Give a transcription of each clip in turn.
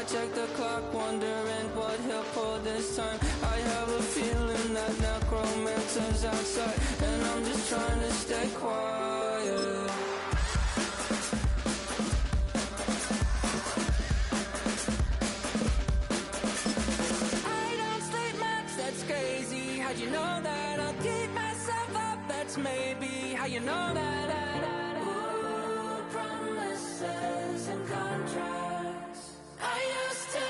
check the clock, wondering what he'll pull this time. I have a feeling that necromancer's outside, and I'm just trying to stay quiet. I don't sleep much, that's crazy. How'd you know that? I'll keep myself up, that's maybe how you know that. Ooh, promises and contracts I used to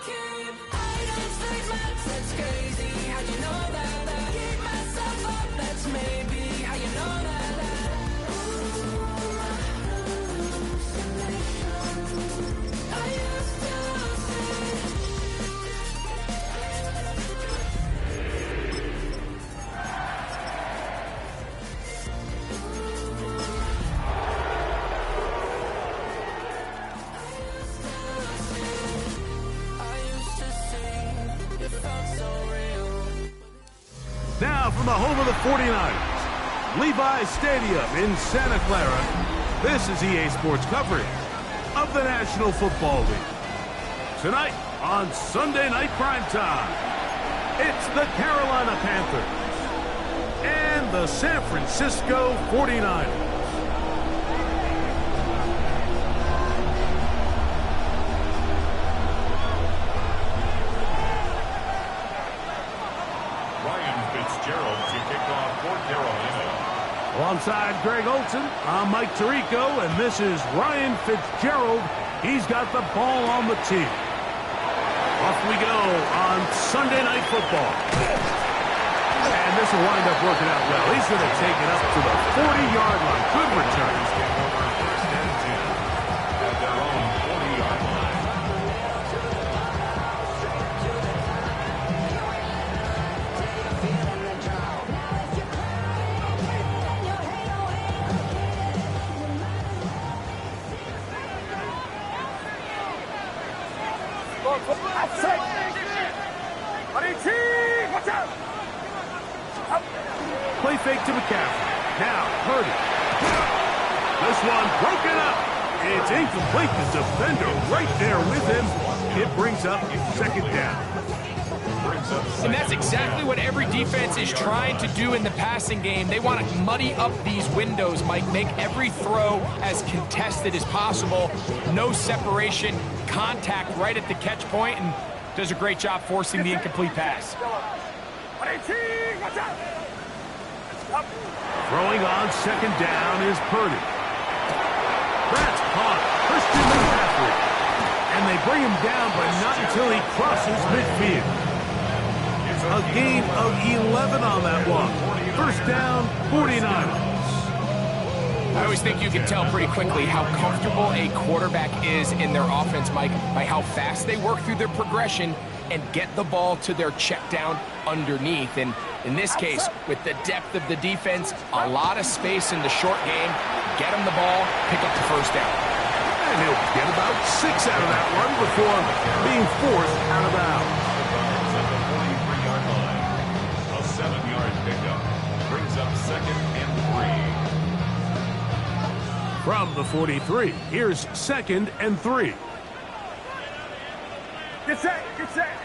keep. I don't sleep much, that's crazy. How'd you know that? I'll keep myself up, that's maybe how you know that. Ooh, hallucinations I used to see. Now from the home of the 49ers, Levi's Stadium in Santa Clara, this is EA Sports coverage of the National Football League. Tonight on Sunday Night Primetime, it's the Carolina Panthers and the San Francisco 49ers. Alongside Greg Olson, I'm Mike Tirico, and this is Ryan Fitzgerald. He's got the ball on the tee. Off we go on Sunday Night Football. And this will wind up working out well. He's going to take it up to the 40-yard line. Good return. At their own 40-yard line. Play fake to McCaffrey. Now, Purdy. This one broken up. It's incomplete. The defender right there with him. It brings up second down. And that's exactly what every defense is trying to do in the passing game. They want to muddy up these windows, Mike, make every throw as contested as possible. No separation, contact right at the catch point, and does a great job forcing the incomplete pass. Throwing on second down is Purdy. That's caught. Christian McCaffrey. And they bring him down, but not until he crosses midfield. A gain of 11 on that one. First down, 49ers. I always think you can tell pretty quickly how comfortable a quarterback is in their offense, Mike, by how fast they work through their progression and get the ball to their check down underneath. And in this case, with the depth of the defense, a lot of space in the short game, get him the ball, pick up the first down. And he'll get about 6 out of that one before being forced out of bounds. At the 43-yard line, a 7-yard pickup brings up second and 3. From the 43, here's second and 3. Get set, get set.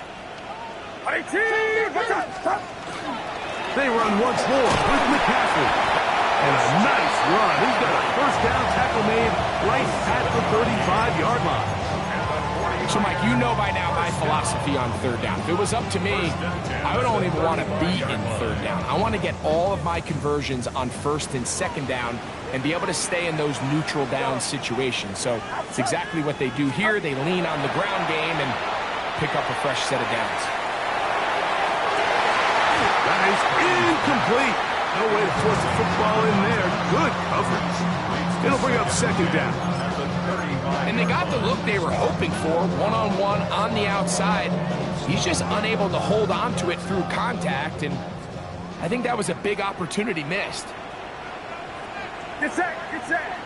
They run once more with McCaffrey. And a nice run. He's got a first down tackle made right at the 35-yard line. So, Mike, you know by now my philosophy on third down. If it was up to me, I would only want to be in third down. I want to get all of my conversions on first and second down and be able to stay in those neutral down situations. So it's exactly what they do here. They lean on the ground game and pick up a fresh set of downs. That is incomplete. No way to force the football in there. Good coverage. It'll bring up second down. And they got the look they were hoping for, one-on-one on the outside. He's just unable to hold on to it through contact, and I think that was a big opportunity missed. Get set, get set.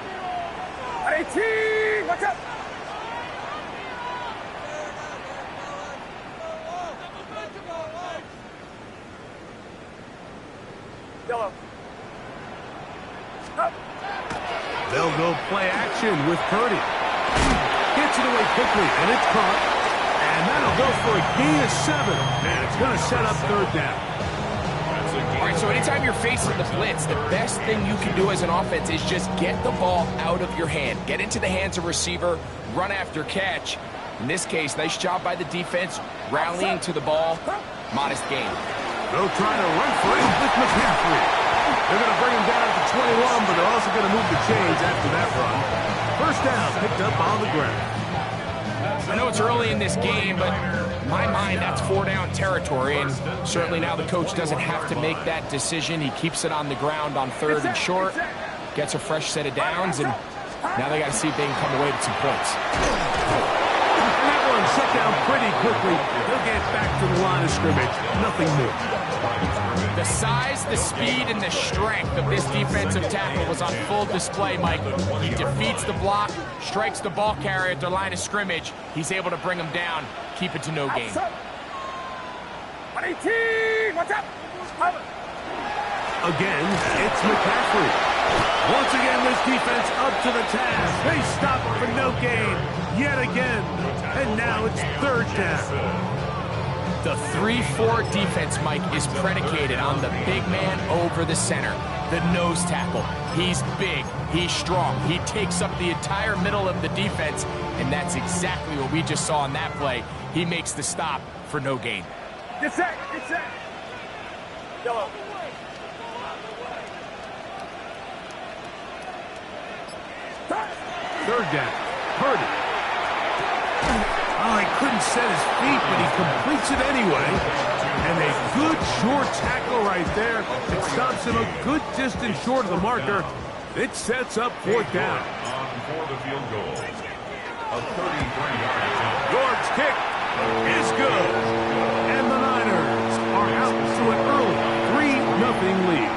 18, watch out. Yellow. Up. They'll go play action with Purdy. Gets it away quickly, and it's caught. And that'll go for a gain of 7. And it's going to set up third down. All right, so anytime you're facing the blitz, the best thing you can do as an offense is just get the ball out of your hand. Get into the hands of receiver, run after catch. In this case, nice job by the defense, rallying to the ball. Modest gain. They'll try to run for it with McCaffrey. They're going to bring him down to 21, but they're also going to move the chains after that run. First down, picked up on the ground. I know it's early in this game, but in my mind, that's 4-down territory, and certainly now the coach doesn't have to make that decision. He keeps it on the ground on 3rd and short, gets a fresh set of downs, and now they got to see if they can come away with some points. And that one shut down pretty quickly. They'll get back to the line of scrimmage. Nothing new. The size, the speed, and the strength of this defensive tackle was on full display, Mike. He defeats the block, strikes the ball carrier at the line of scrimmage. He's able to bring him down, keep it to no gain. 118! What's up? Again, it's McCaffrey. Once again, this defense up to the task. They stop for no gain yet again. And now it's third down. The 3-4 defense, Mike, is predicated on the big man over the center, the nose tackle. He's big, he's strong, he takes up the entire middle of the defense, and that's exactly what we just saw in that play. He makes the stop for no gain. Get set! Get set! Yellow. Third down. Purdy. Oh, he couldn't set his feet, but he completes it anyway. And a good short tackle right there. It stops him a good distance short of the marker. It sets up fourth down. For the field goal. A 33-yard attempt. York's kick is good. And the Niners are out to an early 3-0 lead.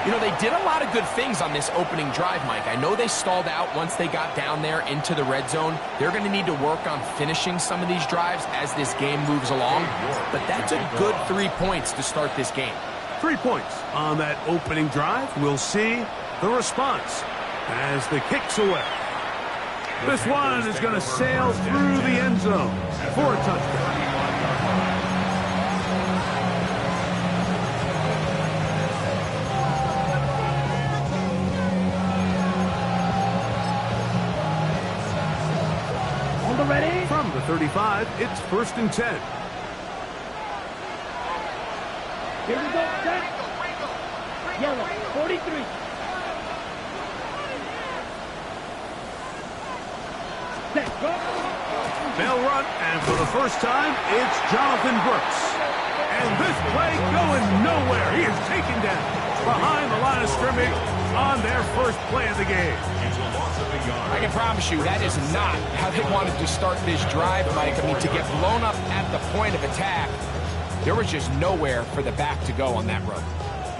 You know, they did a lot of good things on this opening drive, Mike. I know they stalled out once they got down there into the red zone. They're going to need to work on finishing some of these drives as this game moves along. But that's a good 3 points to start this game. 3 points on that opening drive. We'll see the response as the kick's away. This one is going to sail through the end zone for a touchdown. Ready? From the 35, it's 1st and 10. Here we go, set. Yellow, 43. Set, go. They'll run, and for the first time, it's Jonathan Brooks. And this play going nowhere. He is taken down behind the line of scrimmage on their first play of the game. I can promise you that is not how they wanted to start this drive, Mike. I mean, to get blown up at the point of attack, there was just nowhere for the back to go on that run.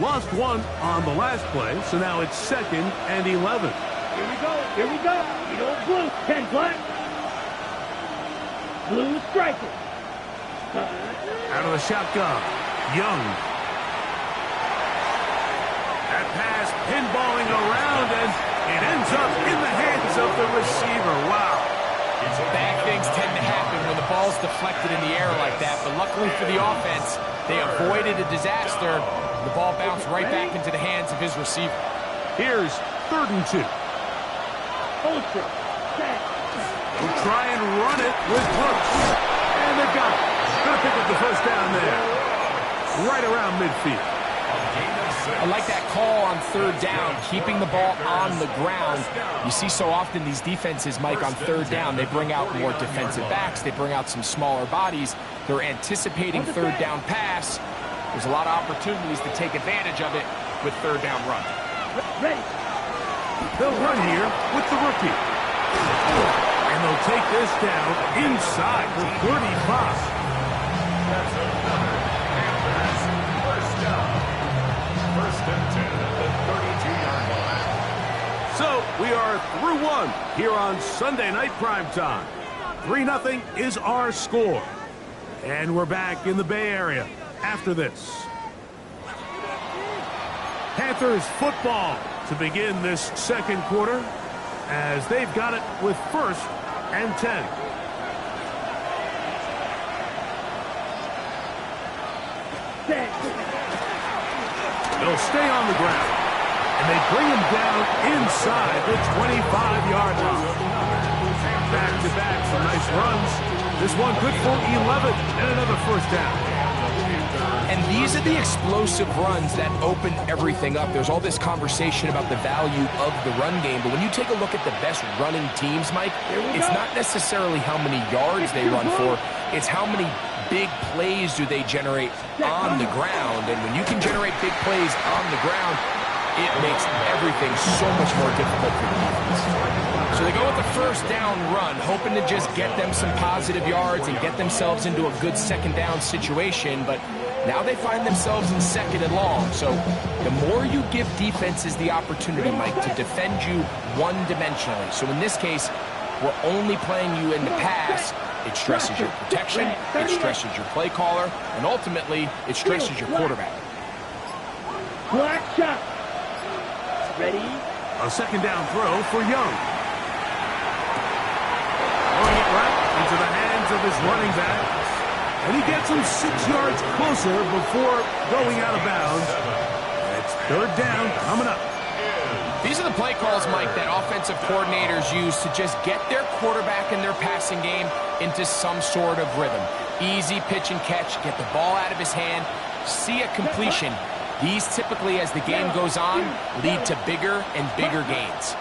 Lost one on the last play, so now it's 2nd and 11. Here we go, here we go. You know, blue, 10 black. Blue striker. Out of the shotgun, Young. That pass pinballing around, and it ends up in the hands of the receiver. Wow. Bad things tend to happen when the ball's deflected in the air like that, but luckily for the offense, they avoided a disaster. The ball bounced right back into the hands of his receiver. Here's 3rd and 2. We'll try and run it with Brooks. And they've got it. Gonna pick up the first down there. Right around midfield. I like that call on 3rd down, keeping the ball on the ground. You see so often these defenses, Mike, on 3rd down, they bring out more defensive backs, they bring out some smaller bodies. They're anticipating 3rd down pass. There's a lot of opportunities to take advantage of it with 3rd down run. Ready. They'll run here with the rookie. And they'll take this down inside the 35. So we are through one here on Sunday Night Primetime. 3-0 is our score. And we're back in the Bay Area after this. Panthers football to begin this second quarter as they've got it with 1st and 10. They'll stay on the ground, and they bring him down inside the 25-yard line. Back-to-back, some nice runs. This one good for 11 and another first down. And these are the explosive runs that open everything up. There's all this conversation about the value of the run game, but when you take a look at the best running teams, Mike, it's not necessarily how many yards they run for, it's how many big plays do they generate on the ground. And when you can generate big plays on the ground, it makes everything so much more difficult for the defense. So they go with the first down run, hoping to just get them some positive yards and get themselves into a good second down situation, but now they find themselves in second and long. So the more you give defenses the opportunity, Mike, to defend you one-dimensionally. So in this case, we're only playing you in the pass. It stresses your protection, it stresses your play caller, and ultimately, it stresses your quarterback. Black shot. Ready? A second down throw for Young. Throwing it right into the hands of his running back. And he gets him 6 yards closer before going out of bounds. It's third down coming up. These are the play calls, Mike, that offensive coordinators use to just get their quarterback and their passing game into some sort of rhythm. Easy pitch and catch, get the ball out of his hand, see a completion. These typically, as the game goes on, lead to bigger and bigger gains.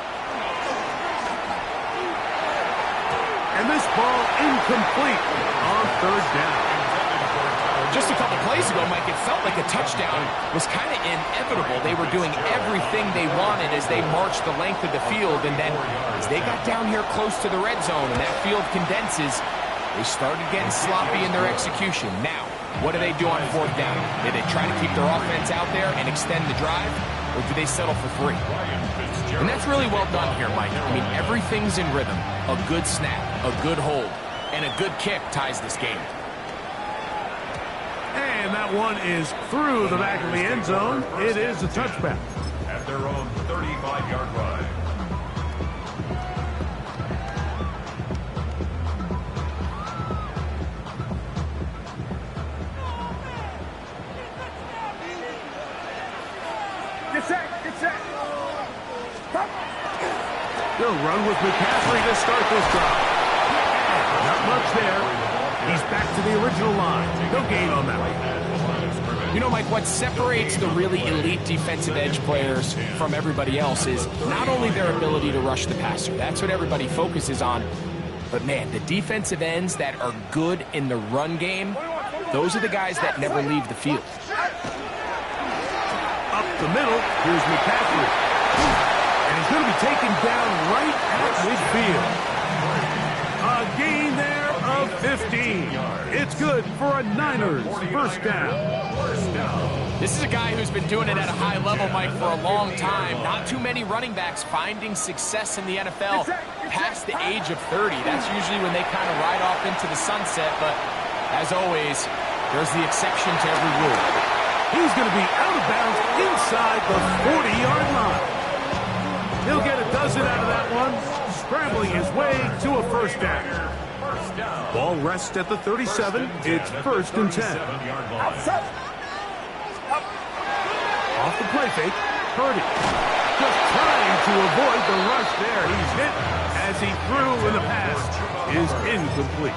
And this ball incomplete on third down. Just a couple plays ago, Mike, it felt like a touchdown was kind of inevitable. They were doing everything they wanted as they marched the length of the field, and then as they got down here close to the red zone and that field condenses, they started getting sloppy in their execution. Now, what do they do on fourth down? Do they try to keep their offense out there and extend the drive, or do they settle for 3? And that's really well done here, Mike. I mean, everything's in rhythm. A good snap, a good hold, and a good kick ties this game. And that one is through the back of the end zone. It is a touchback. At their own 35-yard line. Get set. Get set. Stop. They'll run with McCaffrey to start this drive. Not much there. He's back to the original line. No gain on that one. You know, Mike, what separates the really elite defensive edge players from everybody else is not only their ability to rush the passer. That's what everybody focuses on. But, man, the defensive ends that are good in the run game, those are the guys that never leave the field. Up the middle, here's McCaffrey. And he's going to be taken down right at midfield. A gain there of 15. It's good for a Niners first down. This is a guy who's been doing it at a high level, Mike, for a long time. Not too many running backs finding success in the NFL past the age of 30. That's usually when they kind of ride off into the sunset, but as always, there's the exception to every rule. He's going to be out of bounds inside the 40-yard line. He'll get a dozen out of that one, scrambling his way to a first down. Ball rests at the 37. It's first and 10. Off the play fake, Purdy just trying to avoid the rush there. He's hit as he threw, and the pass is incomplete.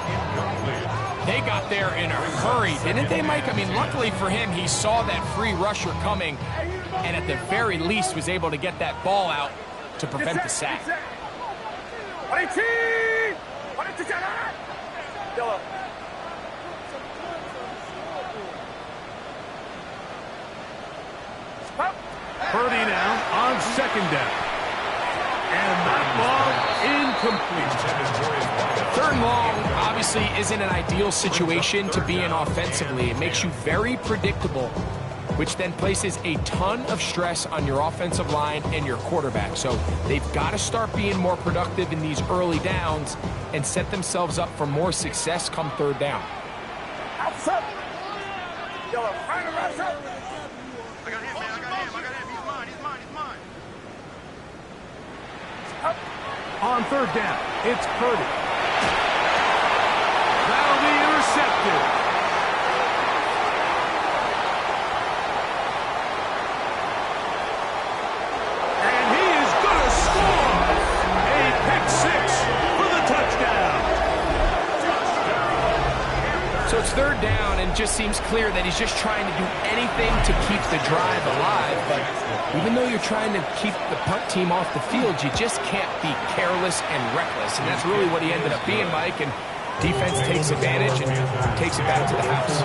They got there in a hurry, didn't they, Mike? I mean, luckily for him, he saw that free rusher coming, and at the very least was able to get that ball out to prevent the sack. Purdy now on second down. And that ball incomplete. Third and long obviously isn't an ideal situation to be in offensively. It makes you very predictable, which then places a ton of stress on your offensive line and your quarterback. So they've got to start being more productive in these early downs and set themselves up for more success come third down. Outside. On third down, it's Purdy. That'll be intercepted. just seems clear that he's just trying to do anything to keep the drive alive. But even though you're trying to keep the punt team off the field, you just can't be careless and reckless. And that's really what he ended up being, Mike. And defense takes advantage and takes it back to the house.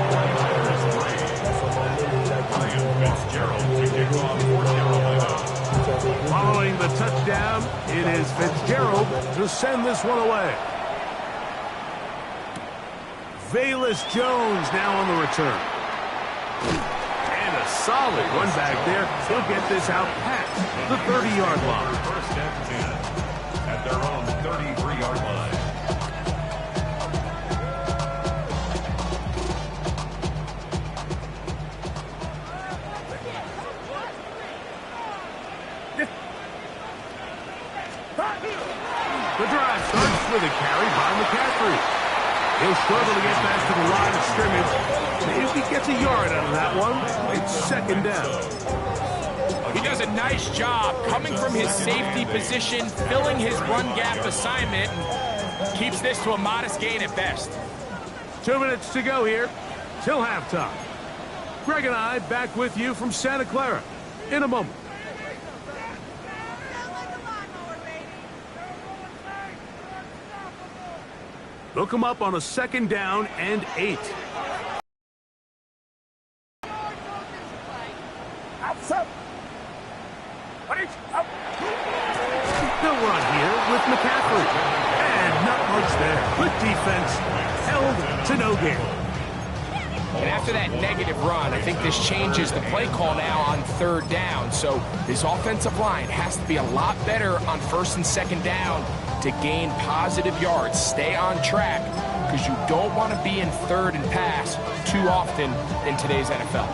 Following the touchdown, it is Fitzgerald to send this one away. Velus Jones now on the return. And a solid run back there. He'll get this out past the 30-yard line. First and 10 at their own 33-yard line. The drive starts with a carry by McCaffrey. He'll struggle to get past to the line of scrimmage. Maybe if he gets a yard out of that one, it's second down. He does a nice job coming from his safety position, filling his run gap assignment, and keeps this to a modest gain at best. 2 minutes to go here till halftime. Greg and I back with you from Santa Clara in a moment. Look him up on a second down and 8. They'll run here with McCaffrey. And not much there. Good defense. Held to no gain. And after that negative run, I think this changes the play call now on third down. So this offensive line has to be a lot better on first and second down to gain positive yards. Stay on track, because you don't want to be in third and pass too often in today's NFL.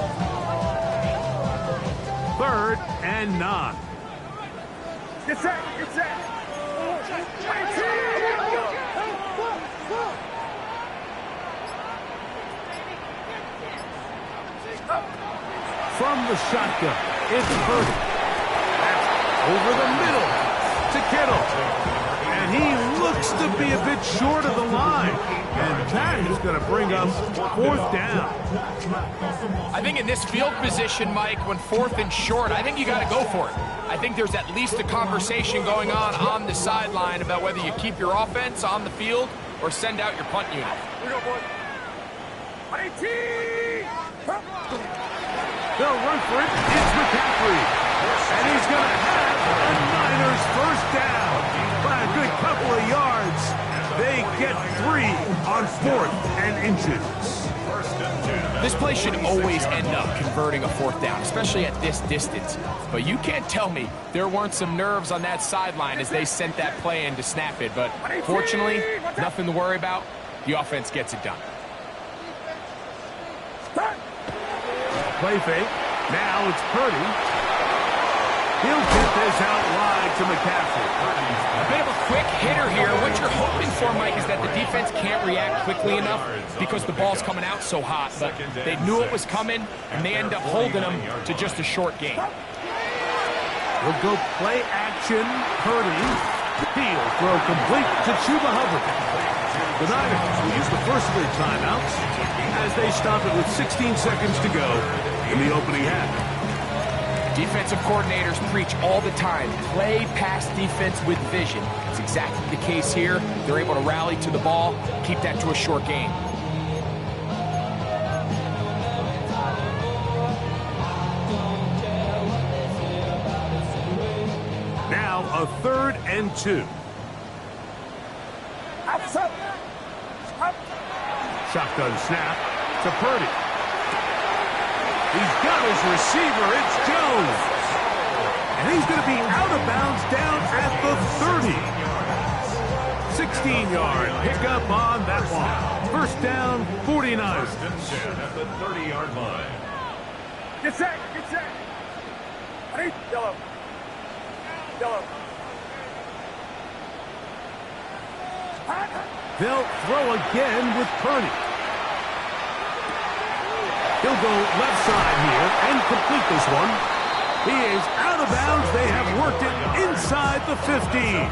3rd and 9. Get set, get set. From the shotgun, it's Purdy. That's over the middle to Kittle. And he looks to be a bit short of the line. And that is going to bring up 4th down. I think in this field position, Mike, when 4th and short, I think you got to go for it. I think there's at least a conversation going on the sideline about whether you keep your offense on the field or send out your punt unit. Here we go, boys. 18! They'll run for it. It's McCaffrey. And he's going to have a Niners first down by a good couple of yards. They get 3 on 4th and inches. This play should always end up converting a 4th down, especially at this distance. But you can't tell me there weren't some nerves on that sideline as they sent that play in to snap it. But fortunately, nothing to worry about. The offense gets it done. Play fake. Now it's Purdy. He'll get this out wide to McCaffrey. A bit of a quick hitter here. What you're hoping for, Mike, is that the defense can't react quickly enough because the ball's coming out so hot. But they knew it was coming, and they end up holding them to just a short gain. We'll go play action. Purdy. He'll throw complete to Chuba Hubbard. The Niners will use the first of their timeouts as they stop it with 16 seconds to go in the opening half. Defensive coordinators preach all the time, play pass defense with vision. It's exactly the case here. They're able to rally to the ball, keep that to a short gain. Now a 3rd and 2. Shotgun snap to Purdy. He's got his receiver. It's Jones. And he's going to be out of bounds down at the 30. 16-yard pickup on that one. First down, 49. First and 10 at the 30-yard line. Get set, get set. Ready? Yellow. Yellow. They'll throw again with Purdy. He'll go left side here and complete this one. He is out of bounds. They have worked it inside the 15.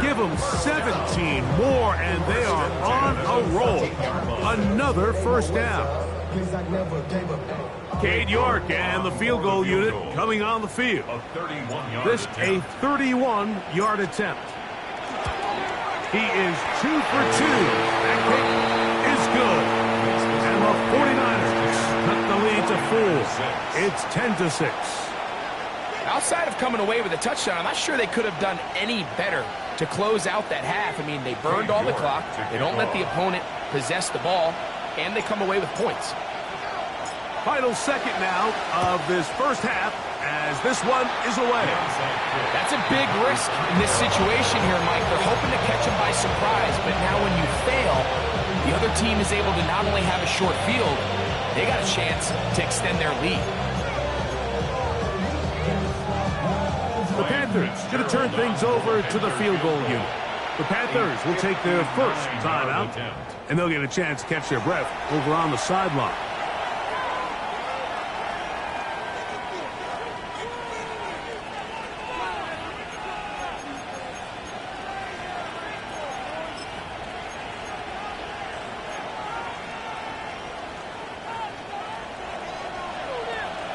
Give them 17 more, and they are on a roll. Another first down. Cade York and the field goal unit coming on the field. This a 31-yard attempt. He is 2 for 2. That kick is good. And the 49ers cut the lead to 4. It's 10-6. Outside of coming away with a touchdown, I'm not sure they could have done any better to close out that half. I mean, they burned all the clock. They don't let the opponent possess the ball, and they come away with points. Final second now of this first half as this one is away. That's a big risk in this situation here, Mike. They're hoping to catch them by surprise, but now when you fail, the other team is able to not only have a short field, they got a chance to extend their lead. The Panthers going to turn things over to the field goal unit. The Panthers will take their first timeout, and they'll get a chance to catch their breath over on the sideline.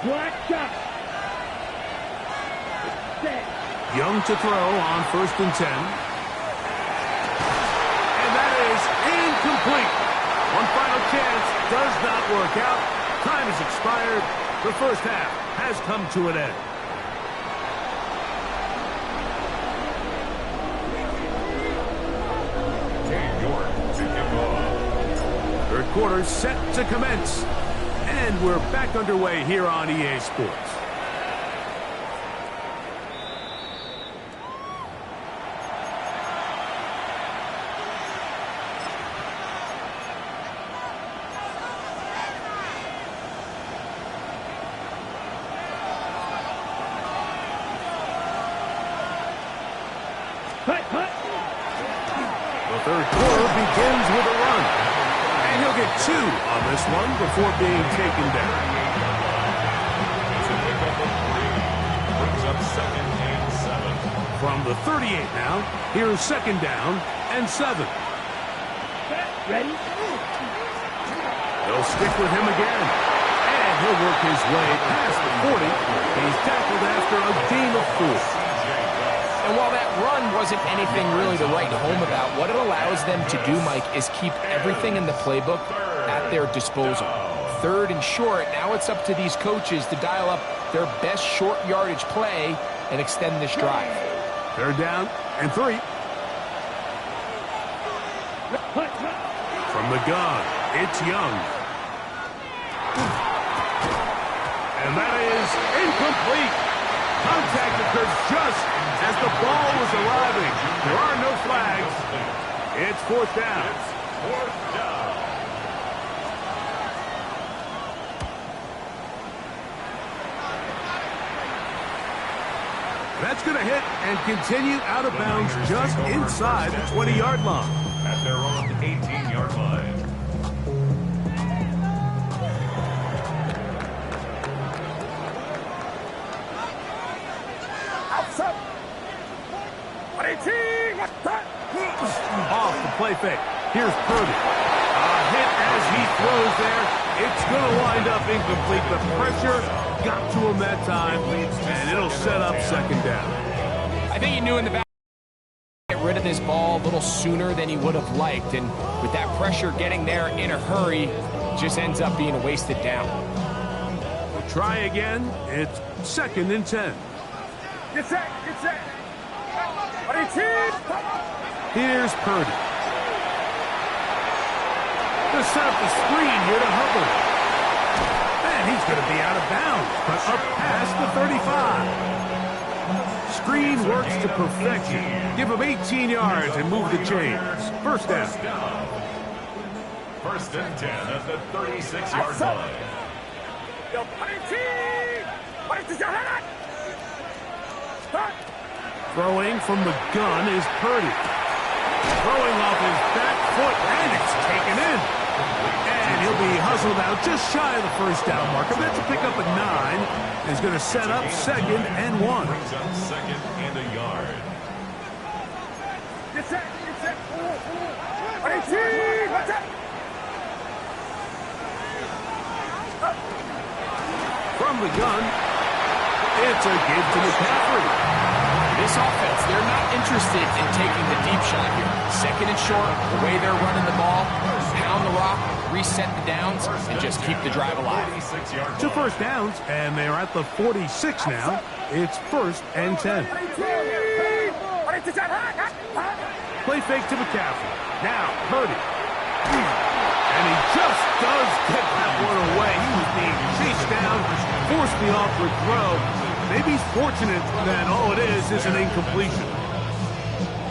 Black shot. Young to throw on 1st and 10. And that is incomplete. One final chance does not work out. Time has expired. The first half has come to an end. Third quarter set to commence. And we're back underway here on EA Sports. The third quarter begins with a run. And he'll get 2 on this one before being taken down. Brings up 2nd and 7. From the 38 now, here's 2nd down and 7. Ready? They'll stick with him again. And he'll work his way past the 40. He's tackled after a gain of 4. And while that run wasn't anything really to write home about, what it allows them to do, Mike, is keep everything in the playbook at their disposal. 3rd and short, now it's up to these coaches to dial up their best short yardage play and extend this drive. 3rd down and 3. From the gun, it's Young. And that is incomplete. Contact occurred just as the ball was arriving. There are no flags. It's 4th down. That's going to hit and continue out of bounds just inside the 20-yard line. At their own 18-yard line. Off the play fake. Here's Purdy. A hit as he throws there. It's going to wind up incomplete. The pressure got to him that time, and it'll set up 2nd down. I think he knew in the back to get rid of this ball a little sooner than he would have liked, and with that pressure getting there in a hurry, it just ends up being a wasted down. We'll try again. It's 2nd and 10. Get set. Get set. Here's Purdy. Gonna set up the screen here to Hubbard. And he's going to be out of bounds, but up past the 35. Screen works to perfection. Give him 18 yards and move the chains. 1st down. 1st and 10 at the 36-yard line. Throwing from the gun is Purdy. Throwing off his back foot, and it's taken in. And And he'll be hustled out just shy of the first down marker. That's a pickup at 9. Is going to set up 2nd and 1. Brings up 2nd and a yard. Get set. What's up? From the gun, it's a give to McCaffrey. This offense, they're not interested in taking the deep shot here. 2nd and short, the way they're running the ball, pound the rock, reset the downs, and just keep the drive alive. 2 first downs, and they're at the 46 now. It's 1st and 10. Play fake to McCaffrey. Now, Purdy. And he just does get that one away. He was being chased down, forced the awkward throw. Maybe he's fortunate that all it is an incompletion.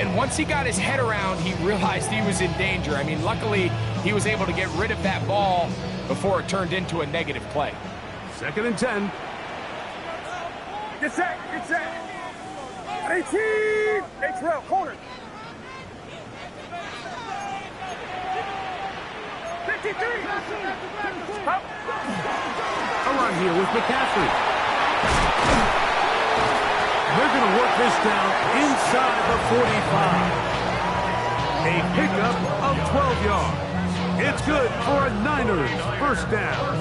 And once he got his head around, he realized he was in danger. I mean, luckily, he was able to get rid of that ball before it turned into a negative play. 2nd and 10. Get set. 18. H-Rail, corner. 53. Up. A run here with McCaffrey. They're going to work this down inside the 45. A pickup of 12 yards. It's good for a Niners first down.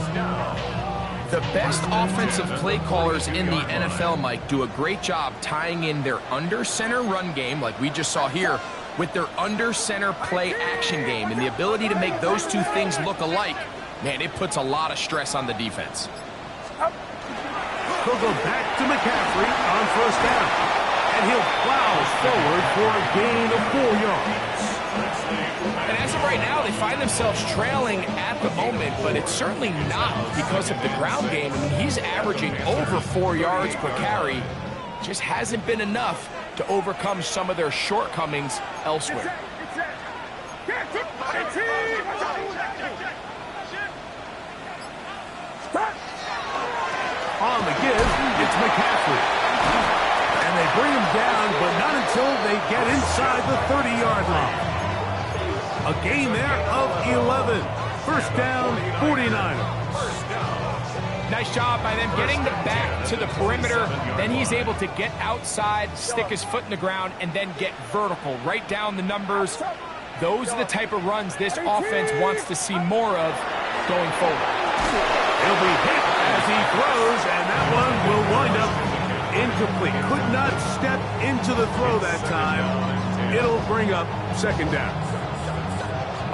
The best offensive play callers in the NFL, Mike, do a great job tying in their under-center run game, like we just saw here, with their under-center play action game. And the ability to make those two things look alike, man, it puts a lot of stress on the defense. He'll go back to McCaffrey on first down. And he'll plow forward for a gain of 4 yards. And as of right now, they find themselves trailing at the moment, but it's certainly not because of the ground game. I mean, he's averaging over 4 yards per carry. Just hasn't been enough to overcome some of their shortcomings elsewhere. On the give, it's McCaffrey. And they bring him down, but not until they get inside the 30-yard line. A gain there of 11. First down, 49ers. Nice job by them getting back to the perimeter. Then he's able to get outside, stick his foot in the ground, and then get vertical, right down the numbers. Those are the type of runs this offense wants to see more of going forward. He'll be hit as he throws, and that one will wind up incomplete. Could not step into the throw that time. It'll bring up 2nd down.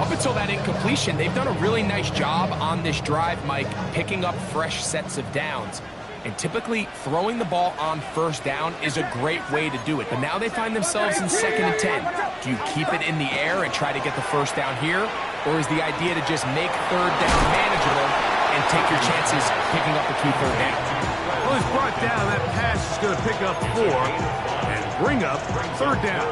Up until that incompletion, they've done a really nice job on this drive, Mike, picking up fresh sets of downs. And typically, throwing the ball on first down is a great way to do it. But now they find themselves in 2nd and 10. Do you keep it in the air and try to get the first down here? Or is the idea to just make third down manageable and take your chances picking up the key third down? Well, he's brought down. That pass is going to pick up 4 and bring up 3rd down.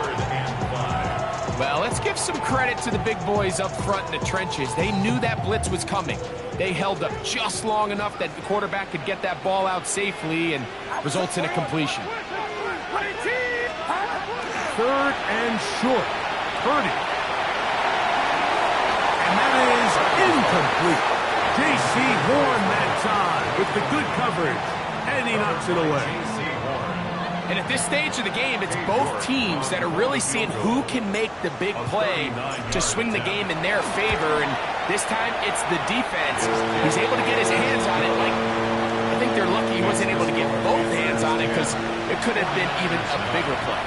Well, let's give some credit to the big boys up front in the trenches. They knew that blitz was coming. They held up just long enough that the quarterback could get that ball out safely and results in a completion. 3rd and short. Purdy. And that is incomplete. J.C. Horn that time with the good coverage. And he knocks it away. And at this stage of the game, it's both teams that are really seeing who can make the big play to swing the game in their favor. And this time, it's the defense. He's able to get his hands on it. Like, I think they're lucky he wasn't able to get both hands on it because it could have been even a bigger play.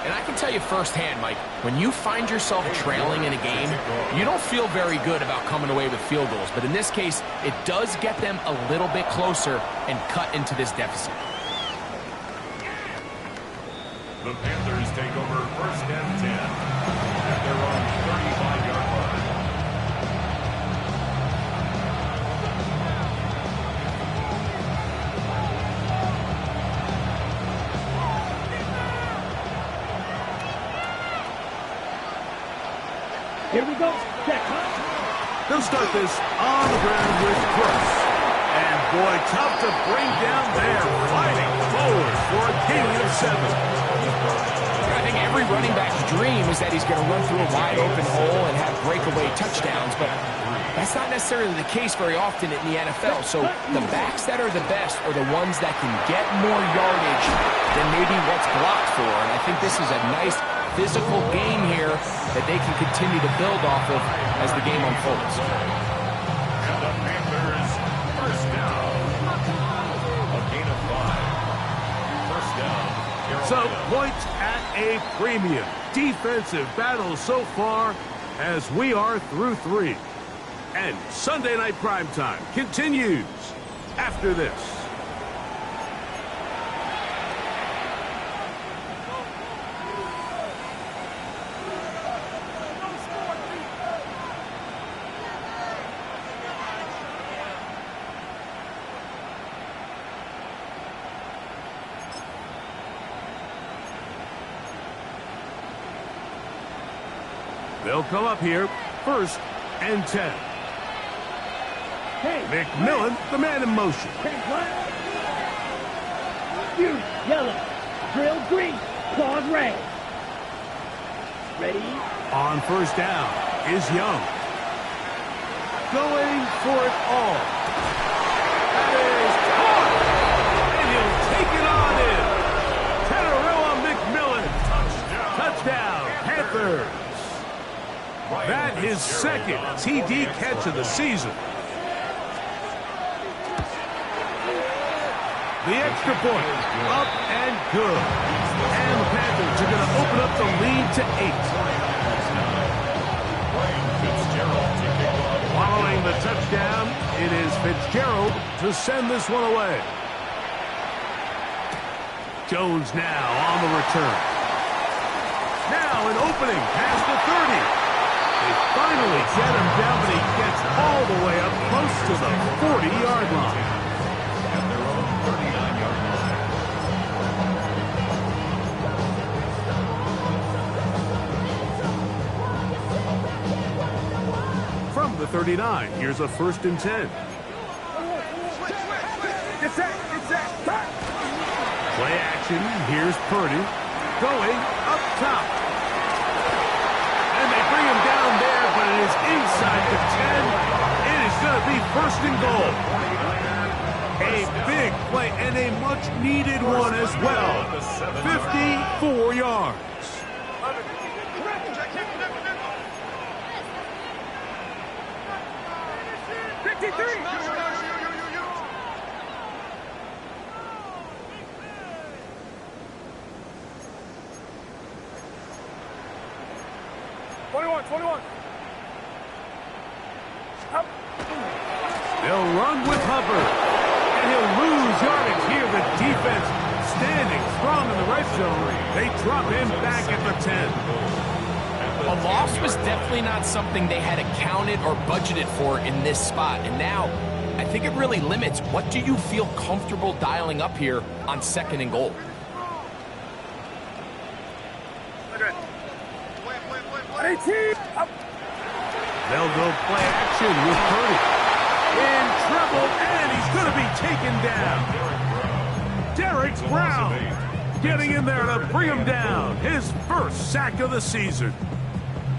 And I can tell you firsthand, Mike, when you find yourself trailing in a game, you don't feel very good about coming away with field goals. But in this case, it does get them a little bit closer and cut into this deficit. The Panthers take over 1st and 10 at their own 35-yard line. Here we go. Check. They'll start this on the ground with Cross. And boy, tough to bring down there. Fighting forward for a gain of 7. I think every running back's dream is that he's going to run through a wide open hole and have breakaway touchdowns, but That's not necessarily the case very often in the NFL. So the backs that are the best are the ones that can get more yardage than maybe what's blocked for. And I think this is a nice physical game here that they can continue to build off of as the game unfolds. And the Panthers, first down. A gain of 5. First down. So points at a premium. Defensive battle so far as we are through 3. And Sunday Night Primetime continues after this. They'll come up here, 1st and 10. Hey, McMillan, the man in motion. Fuse, yellow. Drill, green. Claws, red. Ready? On 1st down is Young. Going for it all. That is caught. And he'll take it on in. Tenerella McMillan. Touchdown, Panthers. That is 2nd TD catch of the season. The extra point, up and good. And the Panthers are going to open up the lead to 8. Following the touchdown, it is Fitzgerald to send this one away. Jones now on the return. Now an opening past the 30. They finally get him down, but he gets all the way up close to the 40-yard line. At their own 39-yard line. From the 39, here's a 1st and 10. Play action, here's Purdy. Going up top. And they bring him down there, but it is inside the 10. It is going to be 1st and goal. A big play and a much-needed one as well. 54 yards. They'll run with Hubbard. And he'll lose yardage here. The defense standing strong in the red zone. They drop him back at the 10. A loss was definitely not something they had accounted or budgeted for in this spot. And now, I think it really limits what do you feel comfortable dialing up here on 2nd and goal. They'll go play action with Purdy. In trouble, and he's going to be taken down. Derek Brown getting in there to bring him down. His 1st sack of the season.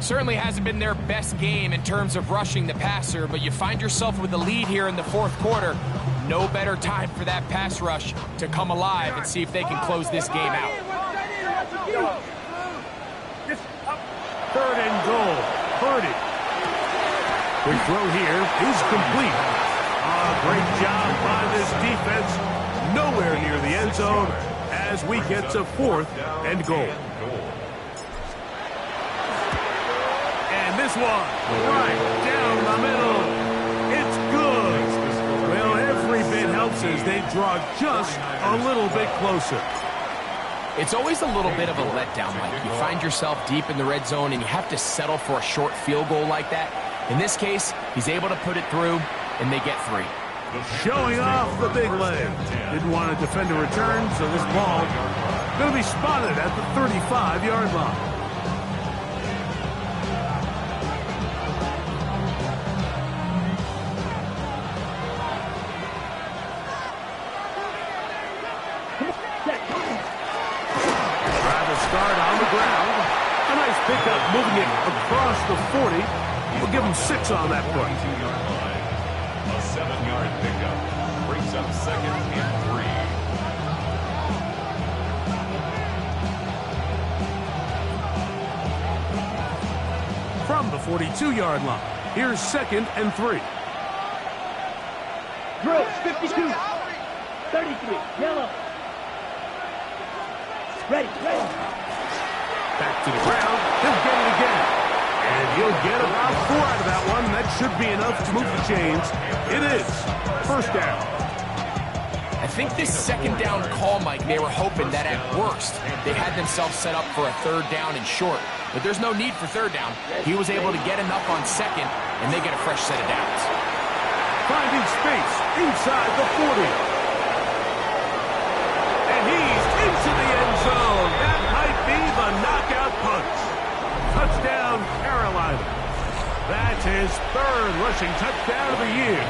Certainly hasn't been their best game in terms of rushing the passer, but you find yourself with the lead here in the 4th quarter. No better time for that pass rush to come alive and see if they can close this game out. 3rd and goal. Purdy. The throw here is complete. Great job by this defense. Nowhere near the end zone as we get to 4th and goal. And this one right down the middle. It's good. Well, every bit helps as they draw just a little bit closer. It's always a little bit of a letdown. Like you find yourself deep in the red zone and you have to settle for a short field goal like that. In this case, he's able to put it through, and they get 3. Showing off the big leg. Didn't want to defend a return, so this ball going to be spotted at the 35-yard line. Travis Scott on the ground. A nice pickup moving it across the 40. We'll give them 6 on that play. A 7-yard pickup brings up 2nd and 3. From the 42-yard line, here's 2nd and 3. Drills, 52. 33, yellow. Ready. Back to the ground. He'll get it again. And he'll get about 4 out of that one. That should be enough to move the chains. It is 1st down. I think this 2nd down call, Mike, they were hoping that at worst they had themselves set up for a 3rd down and short. But there's no need for 3rd down. He was able to get enough on 2nd, and they get a fresh set of downs. Finding space inside the 40. And he's into the end zone. That might be the knockout punch. Touchdown, Carolina. That's his 3rd rushing touchdown of the year.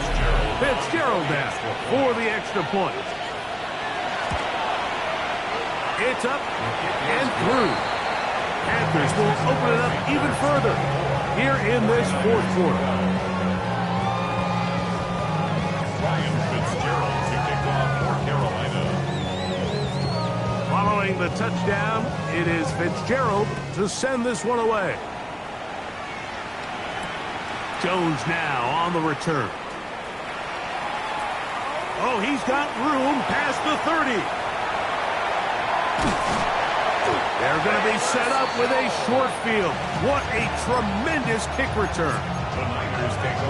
Fitzgerald down for the extra point. It's up and through. Panthers will open it up even further here in this 4th quarter. Ryan Fitzgerald to kick off for Carolina. Following the touchdown, it is Fitzgerald to send this one away. Jones now on the return. Oh, he's got room past the 30. They're going to be set up with a short field. What a tremendous kick return.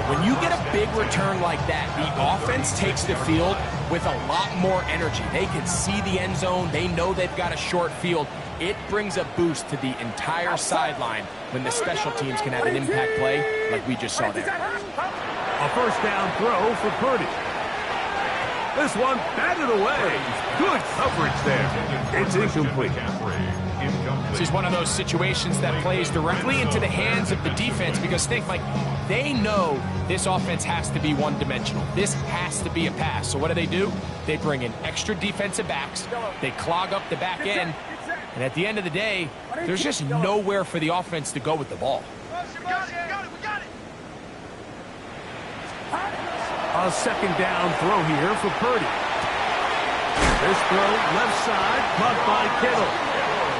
When you get a big return like that, the offense takes the field with a lot more energy. They can see the end zone. They know they've got a short field. It brings a boost to the entire sideline when the special teams can have an impact play like we just saw there. A 1st down throw for Purdy. This one batted away. Good coverage there. It's incomplete. This is one of those situations that plays directly into the hands of the defense because think, Mike, they know this offense has to be one-dimensional. This has to be a pass. So what do? They bring in extra defensive backs. They clog up the back end. And at the end of the day, there's just nowhere for the offense to go with the ball. We got it. A 2nd down throw here for Purdy. This throw left side, caught by Kittle.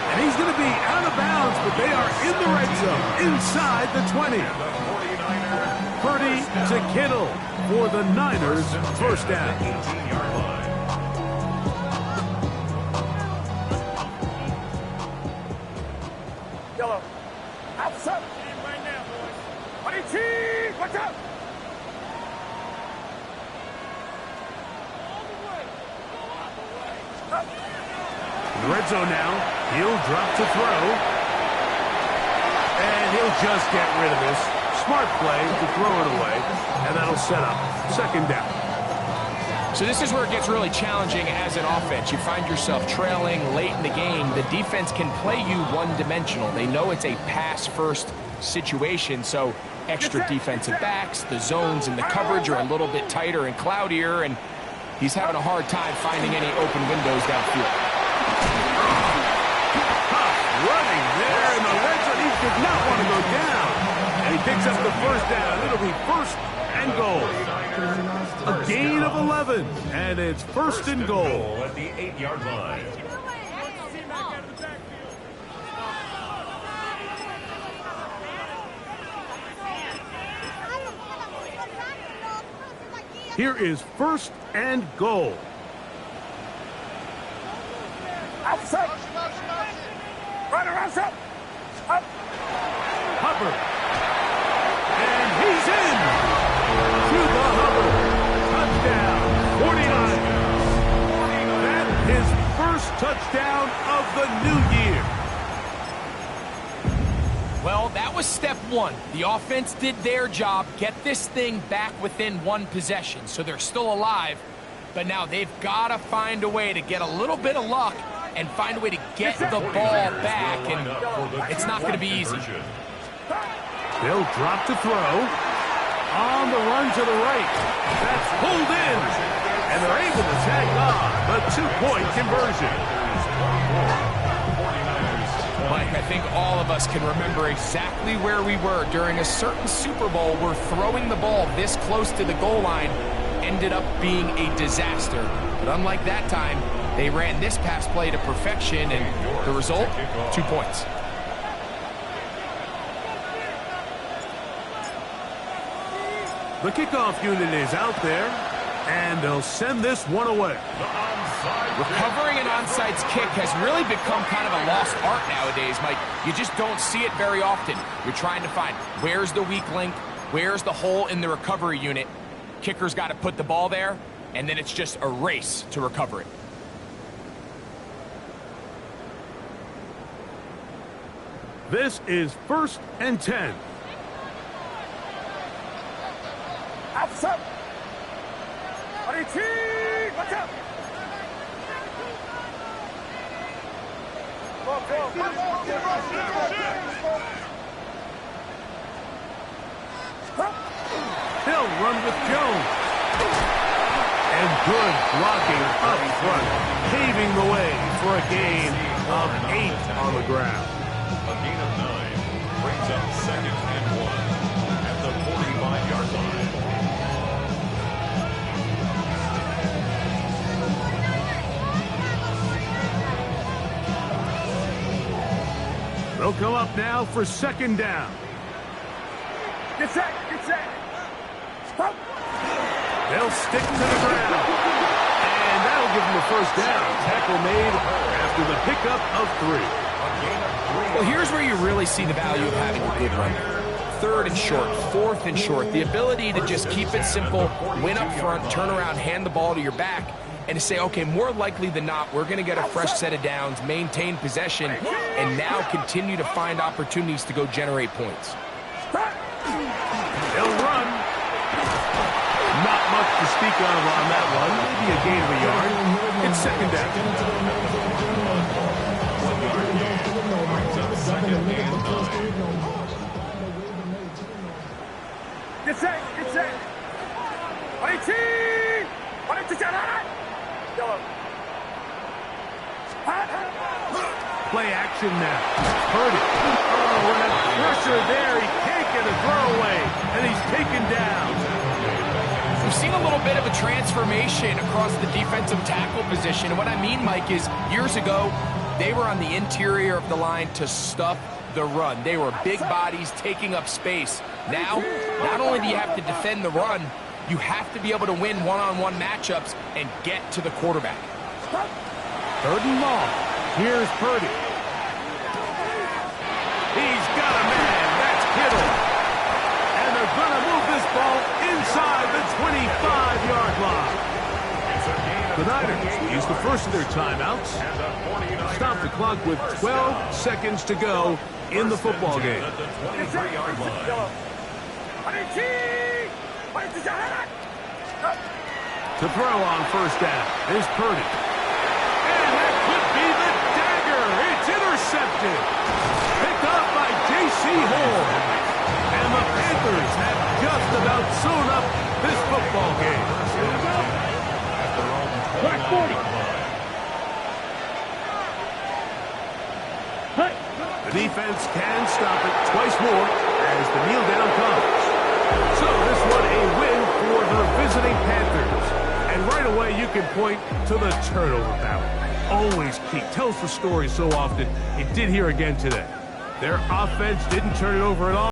And he's going to be out of bounds, but they are in the red zone, inside the 20. Purdy to Kittle for the Niners, 1st down. 18-yard line. Yellow. Outside. Right now, boys. Watch out. In the red zone now. He'll drop to throw. And he'll just get rid of this. Smart play to throw it away. And that'll set up 2nd down. So this is where it gets really challenging as an offense. You find yourself trailing late in the game. The defense can play you one-dimensional. They know it's a pass-first situation, so extra defensive backs, the zones and the coverage are a little bit tighter and cloudier, and he's having a hard time finding any open windows downfield. Running there in the red zone. He did not want to go down. And he picks up the 1st down. It'll be 1st and goal. A gain of 11. And it's 1st and goal. At the 8-yard line. Here is 1st and goal. Outside. Right around up. Hubbard. And he's in. To the Hubbard. Touchdown. 49. That is 1st touchdown of the new year. Well, that was step 1. The offense did their job, get this thing back within 1 possession, so they're still alive. But now they've got to find a way to get a little bit of luck and find a way to get the ball back, and it's not going to be easy. They'll drop to throw. On the run to the right. That's pulled in. And they're able to tag on the 2-point conversion. Mike, I think all of us can remember exactly where we were during a certain Super Bowl where throwing the ball this close to the goal line ended up being a disaster. But unlike that time, they ran this pass play to perfection, and the result, 2 points. The kickoff unit is out there, and they'll send this one away. Recovering an onside kick has really become kind of a lost art nowadays, Mike. You just don't see it very often. You're trying to find where's the weak link, where's the hole in the recovery unit. Kicker's got to put the ball there, and then it's just a race to recover it. This is 1st and 10. Outside. Buddy T, watch out. They'll run with Jones. And good blocking up front, paving the way for a gain of 8 on the ground. A gain of 9 brings up 2nd and 1 at the 45-yard line. They'll come up now for 2nd down. Get set, get set. Stop. They'll stick to the ground. And that'll give them a 1st down. Tackle made after the pickup of 3. Well, here's where you really see the value of having a good runner. 3rd and short, 4th and short. The ability to just keep it simple, win up front, turn around, hand the ball to your back, and to say, okay, more likely than not, we're going to get a fresh set of downs, maintain possession, and now continue to find opportunities to go generate points. They'll run. Not much to speak of on that one. Maybe a gain of a yard. It's 2nd down. 1 yard gain brings up 2nd and 9. Get set, get set. Buddy T, buddy T, yellow. Play action now. Heard it. Oh, and a pressure there. He can't get a throwaway, and he's taken down. We've seen a little bit of a transformation across the defensive tackle position. And what I mean, Mike, is years ago, they were on the interior of the line to stuff the run. They were big bodies taking up space. Now, not only do you have to defend the run, you have to be able to win one-on-one matchups and get to the quarterback. 3rd and long. Here's Purdy. He's got a man. That's Kittle. And they're going to move this ball inside the 25-yard line. The Niners use the first of their timeouts. Stop the clock with 12 seconds to go in the football game. To throw on 1st down is Purdy. And that could be the dagger. It's intercepted. Picked up by J.C. Hall. And the Panthers have just about sewn up this football game. Back 40. The defense can stop it twice more as the kneel down comes. So this one a win for the visiting Panthers. And right away you can point to the turnover battle. Always key. Tells the story so often. It did here again today. Their offense didn't turn it over at all.